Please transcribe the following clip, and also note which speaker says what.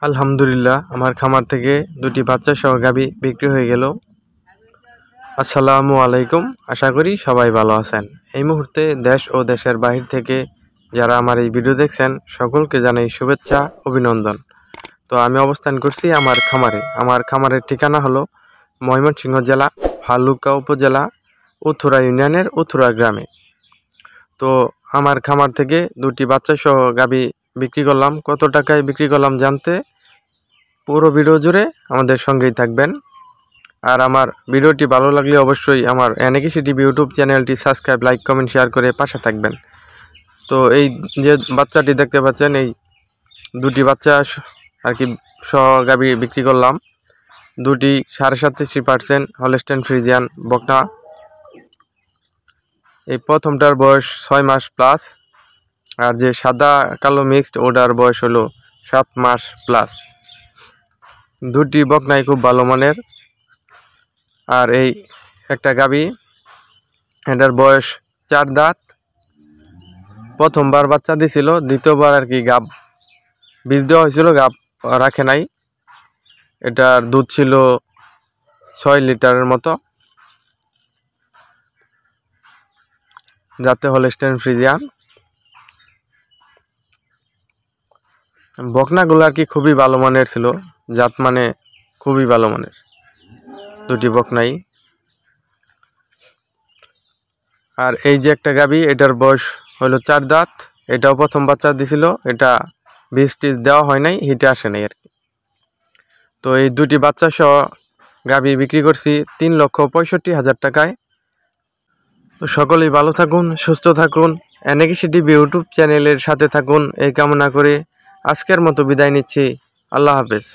Speaker 1: আলহামদুলিল্লাহ, আমার খামার থেকে দুটি বাচ্চা সহ গাভী বিক্রি হয়ে গেল। আসসালামু আলাইকুম, আশা করি সবাই ভালো আছেন। এই মুহূর্তে দেশ ও দেশের বাহির থেকে যারা আমার এই ভিডিও দেখছেন সকলকে জানাই শুভেচ্ছা, অভিনন্দন। তো আমি অবস্থান করছি আমার খামারে। আমার খামারের ঠিকানা হলো ময়মনসিংহ জেলা ভালুকা উপজেলা উথুরা ইউনিয়নের উথুরা গ্রামে। তো আমার খামার থেকে দুটি বাচ্চা সহ গাভী বিক্রি করলাম। কত টাকায় বিক্রি করলাম জানতে পুরো ভিডিও জুড়ে আমাদের সঙ্গেই থাকবেন। আর আমার ভিডিওটি ভালো লাগলে অবশ্যই আমার এনএকেসি টিভি ইউটিউব চ্যানেলটি সাবস্ক্রাইব, লাইক, কমেন্ট, শেয়ার করে পাশে থাকবেন। তো এই যে বাচ্চাটি দেখতে পাচ্ছেন, এই দুটি বাচ্চা আর কি সহ গাভী বিক্রি করলাম। দুটি 87% হলস্টেইন ফ্রিজিয়ান বকনা। এই প্রথমটার বয়স 6 মাস প্লাস, আর যে সাদা কালো মিক্সড ওটার বয়স হলো 7 মাস প্লাস। দুটি বকনাই খুব ভালো মানের। আর এই একটা গাভী, এটার বয়স 4 দাঁত। প্রথমবার বাচ্চা দিছিল, দ্বিতীয়বার আর কি গাব বীজ দেওয়া হয়েছিল, গাব রাখে নাই। এটার দুধ ছিল 6 লিটারের মতো। যাতে হলস্টেইন ফ্রিজিয়ান বকনাগুলো আর কি খুবই ভালো মানের ছিল, জাত মানে খুবই ভালো মানের দুটি বকনাই। আর এই যে একটা গাভী, এটার বয়স হলো 4 দাঁত। এটাও প্রথম বাচ্চা দিছিল, এটা বীজ টিজ দেওয়া হয় নাই, হিটে আসে নাই আর কি। তো এই দুটি বাচ্চা সহ গাভী বিক্রি করছি 3,65,000 টাকায়। তো সকলেই ভালো থাকুন, সুস্থ থাকুন, এনএকেসি টিভি ইউটিউব চ্যানেলের সাথে থাকুন এই কামনা করে আজকের মতো বিদায় নিচ্ছি। আল্লাহ হাফেজ।